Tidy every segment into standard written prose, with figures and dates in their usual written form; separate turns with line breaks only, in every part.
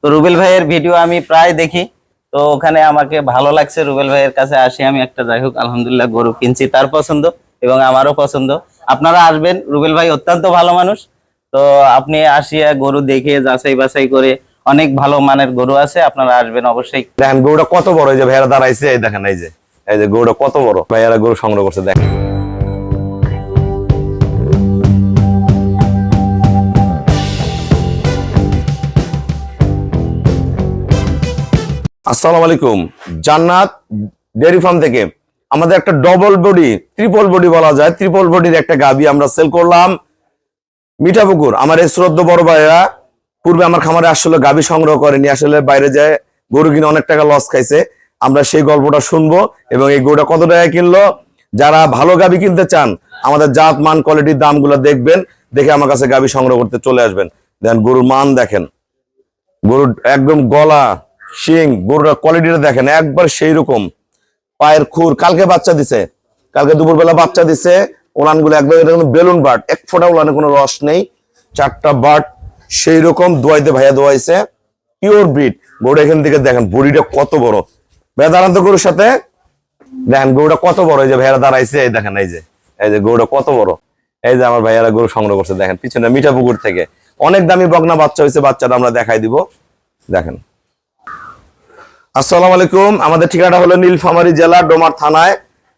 তো রুবেল ভাইয়ের ভিডিও আমি প্রায় দেখি। তো ওখানে আমাকে ভালো লাগছে, রুবেল ভাইয়ের কাছে আসি আমি একটা, যাই হোক আলহামদুলিল্লাহ গরু কিনছি, তার পছন্দ এবং আমারও পছন্দ। আপনারা আসবেন, রুবেল ভাই অত্যন্ত ভালো মানুষ। তো আপনি আসিয়া গরু দেখে যাচাই বাছাই করে, অনেক ভালো মানের গরু আছে, আপনারা আসবেন অবশ্যই।
দেখেন গরুটা কত বড়, এই যে ভাইয়ারা দাঁড়াইছে, এই দেখেন, এই যে গরুটা কত বড়, ভাইয়ারা গরু সংগ্রহ করছে দেখেন। আসসালামু আলাইকুম। জান্নাত ডেয়ারি ফার্ম থেকে আমাদের একটা ডবল বডি, ট্রিপল বডি বলা যায়, ট্রিপল বডির একটা গাবি আমরা সেল করলাম মিঠাপুকুর। আমার এই শ্রদ্ধ বড় ভাইয়া পূর্বে আমার খামারে আসলে গাবি সংগ্রহ করেনি, আসলে বাইরে যায় গরু কিনে অনেক টাকা লস খাইছে। আমরা সেই গল্পটা শুনবো এবং এই গরুটা কত টাকা কিনলো। যারা ভালো গাবি কিনতে চান, আমাদের জাত মান কোয়ালিটির দামগুলো দেখবেন, দেখে আমার কাছে গাবি সংগ্রহ করতে চলে আসবেন। দেখেন গরুর মান দেখেন, গরুর একদম গলা শিং, গরুর কোয়ালিটিটা দেখেন একবার সেই রকম। পায়ের খুর, কালকে বাচ্চা দিছে, কালকে দুপুরবেলা বাচ্চা দিছে। ওলানগুলো একদম বেলুন বাট, এক ফোঁটা ওলানে কোনো রস নেই, চারটা বাট সেই রকম দোয়াইতে ভাইয়া দোয়াইছে, পিওর ব্রিড। গরুটা এখান থেকে দেখেন বডিটা কত বড়। ভাইয়া দাঁড়ান তো গরুর সাথে, দেখেন গরুটা কত বড়। এই যে ভাইয়ারা দাঁড়াইছে, এই দেখেন, এই যে গরুটা কত বড়। এই যে আমার ভাইয়ারা গরু সংগ্রহ করছে, দেখেন পিছনে মিঠাপুকুর থেকে অনেক দামি বকনা বাচ্চা হয়েছে, বাচ্চাটা আমরা দেখাই দিব, দেখেন। আসসালামু আলাইকুম। আমাদের ঠিকানা হলো নীলফামারী জেলা, ডোমার থানায়।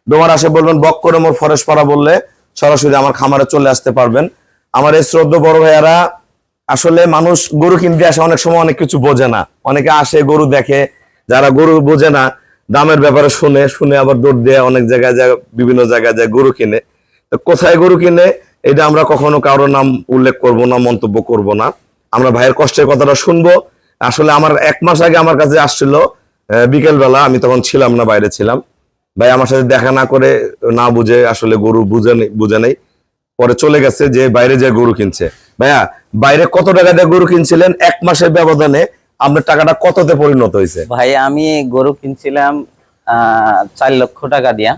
ডোমার আসে বলবেন বক্করমোর ফরেস্ট পাড়া বললে সরাসরি আমার খামারে চলে আসতে পারবেন। আমার এই শ্রদ্ধ বড় ভাইয়ারা, আসলে মানুষ গরু কিনতে আসে, অনেক সময় অনেক কিছু বোঝে না, অনেকে আসে গরু দেখে, যারা গরু বোঝে না দামের ব্যাপারে শুনে আবার দৌড় দিয়ে অনেক জায়গায় যায়, বিভিন্ন জায়গায় যায় গরু কিনে। তো কোথায় গরু কিনে এটা আমরা কখনো কারোর নাম উল্লেখ করব না, মন্তব্য করব না। আমরা ভাইয়ের কষ্টের কথাটা শুনবো। আসলে আমার 1 মাস আগে আমার কাছে আসছিল বিকেল বেলা, আমি তখন ছিলাম না, বাইরে ছিলাম। ভাই আমার সাথে দেখা না করে, না বুঝে, আসলে গরু বুঝে নেই, পরে চলে গেছে যে বাইরে যে গরু কিনছে। ভাইয়া বাইরে কত টাকা দিয়ে গরু কিনছিলেন, 1 মাসের ব্যবধানে আপনার টাকাটা কততে পরিণত হয়েছে?
ভাই আমি গরু কিনছিলাম 4 লক্ষ টাকা দিয়া।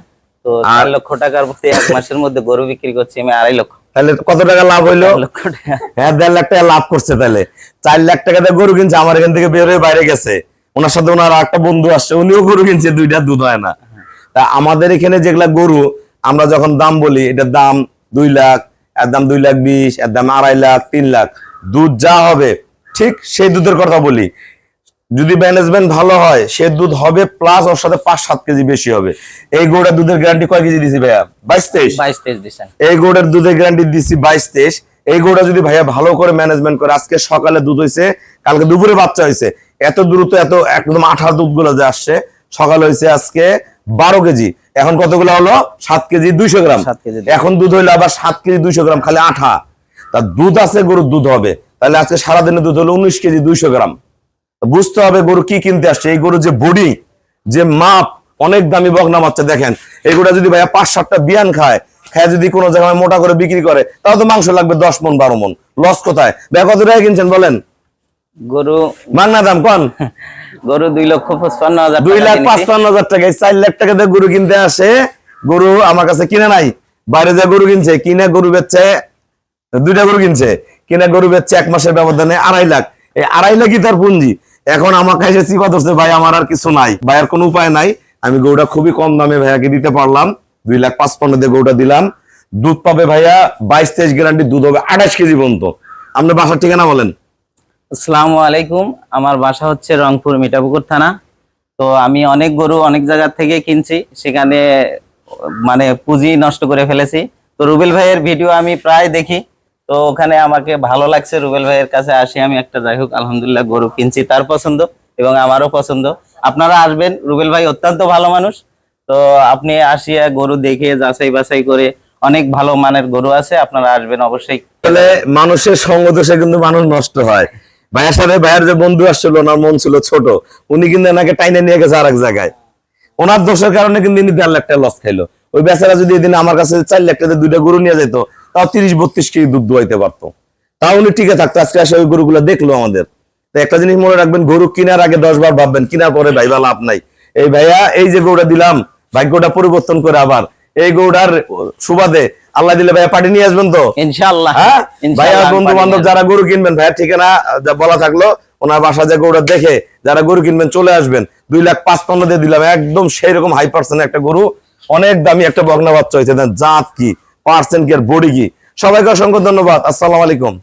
তো 4 লক্ষ টাকার মধ্যে 1 মাসের মধ্যে গরু বিক্রি করছি আমি 2.5 লক্ষ।
তাহলে কত টাকা লাভ হইলো?
4 লক্ষ টাকা।
হ্যাঁ, 1.5 লাখ টাকা লাভ করছে। তাহলে 4 লাখ টাকা দিয়ে গরু কিনছে, আমার এখান থেকে বের হয়ে বাইরে গেছে। ওনার সাথে ওনার একটা বন্ধু আসছে, উনিও গরু কিনছে, 2টা দুধ হয় না। তা আমাদের এখানে যেগুলা গরু আমরা যখন দাম বলি, এটার দাম 2 লাখ, এর দাম 2,20,000, এর দাম 2.5 লাখ, 3 লাখ। দুধ যা হবে ঠিক সেই দুধের কথা বলি। যদি ম্যানেজমেন্ট ভালো হয়, সে দুধ হবে, প্লাস ওর সাথে 5-7 কেজি বেশি হবে। এই গরুটার দুধের গ্যারান্টি কয় কেজি দিছি ভাইয়া? 22-23
দিছেন।
এই গরুটার দুধের গ্যারান্টি দিছি 22-23। এই গরুটা যদি ভাইয়া ভালো করে ম্যানেজমেন্ট করে, আজকে সকালে দুধ হয়েছে, কালকে দুপুরে বাচ্চা হয়েছে, এত দ্রুত এত একদম আঠা দুধ গুলো যে আসছে, সকালে হয়েছে আজকে 12 কেজি, এখন কতগুলো হলো? 7 কেজি 200 গ্রাম। এখন দুধ হইলো আবার 7 কেজি 200 গ্রাম, খালি আঠা। তার দুধ আছে, গরুর দুধ হবে। তাহলে আজকে সারাদিনে দুধ হলো 19 কেজি 200 গ্রাম। বুঝতে হবে গরু কি কিনতে আসছে। এই গরু যে বডি, যে মাপ, অনেক দামি বকনা বাচ্চা। দেখেন এগুলা যদি ভাইয়া 5-7টা বিয়ান খায় যদি কোনো জায়গায় মোটা করে বিক্রি করে, তাহলে তো মাংস লাগবে 10 মন 12 মন। লস কোথায়? ভাইয়া কত টাকা কিনছেন বলেন?
গরু
মাংনা দাম কোন?
গরু 2,55,000,
2,55,000 টাকা। 4 লাখ টাকা দিয়ে গরু কিনতে আসে। গরু আমার কাছে কিনে নাই, বাইরে যা গরু কিনছে, কিনে গরু বেচছে, 2টা গরু কিনছে, কিনে গরু বেচছে 1 মাসের ব্যবধানে 2.5 লাখ। এই 2.5 লাখই তার পুঁজি। এখন আমার কাছে চিপা ধরছে, ভাই আমার আর কিছু নাই, ভাইয়ের কোনো উপায় নাই। আমি গরুটা খুবই কম দামে ভাইয়াকে দিতে পারলাম, 2,55,000 দিয়ে গরুটা দিলাম। দুধ পাবে ভাইয়া 22-23 গ্যারান্টি, দুধ হবে 28 কেজি পর্যন্ত। আপনার বাসার ঠিকানা বলেন।
আসসালামু আলাইকুম। আমার বাসা হচ্ছে রংপুর মিঠাপুকুর থানা। তো আমি অনেক গরু অনেক জায়গা থেকে কিনছি, সেখানে মানে পুঁজি নষ্ট করে ফেলেছি। তো রুবেল ভাইয়ের ভিডিও আমি প্রায় দেখি। তো ওখানে আমাকে ভালো লাগছে, রুবেল ভাইয়ের কাছে আসি আমি একটা, যাই হোক আলহামদুলিল্লাহ গরু কিনছি, তার পছন্দ এবং আমারও পছন্দ। আপনারা আসবেন, রুবেল ভাই অত্যন্ত ভালো মানুষ। তো আপনি আসিয়া গরু দেখে যাচাই বাছাই করে, অনেক ভালো মানের গরু আছে, আপনারা আসবেন অবশ্যই।
তাহলে মানুষের সঙ্গ দোষে কিন্তু মানুষ নষ্ট হয়। ভাইয়ের সাথে ভাইয়ের যে বন্ধু আসছিল, ওনার মন ছিল ছোট, উনি কিন্তু এনাকে টাইনে নিয়ে গেছে আরেক জায়গায়। ওনার দোষের কারণে কিন্তু ইনি 1.5 লাখ টাকা লস খাইলো। ওই বেচারা যদি এদিন আমার কাছে 4 লাখ টাকা 2টা গরু নিয়ে যেত, তাও 30-32 কেজি দুধ দোয়াইতে পারতো, তাও উনি টিকে থাকতো। আজকে আসে ওই গরুগুলো দেখলো আমাদের। তো একটা জিনিস মনে রাখবেন, গরু কেনার আগে 10 বার ভাববেন, কেনার পরে ভাইবা লাভ নাই। এই ভাইয়া এই যে গরুটা দিলাম, ভাগ্যটা পরিবর্তন করে আবার এই গরুটার সুবাদে আল্লাহ দিলে ভাইয়া পার্টি নিয়ে আসবেন তো
ইনশাআল্লাহ।
হ্যাঁ ভাইয়া, বন্ধু বান্ধব যারা গরু কিনবেন, ভাইয়া ঠিকানা বলা থাকলো, ওনার বাসা যে গরুটা দেখে যারা গরু কিনবেন চলে আসবেন। 2,55,000 দিয়ে দিলাম, একদম সেই রকম হাই পার্সেন্ট একটা গরু, অনেক দামি একটা বকনা বাচ্চা হয়েছে। জাত কি, পার্সেন্ট কি, আর বডি কি। সবাইকে অসংখ্য ধন্যবাদ। আসসালামু আলাইকুম।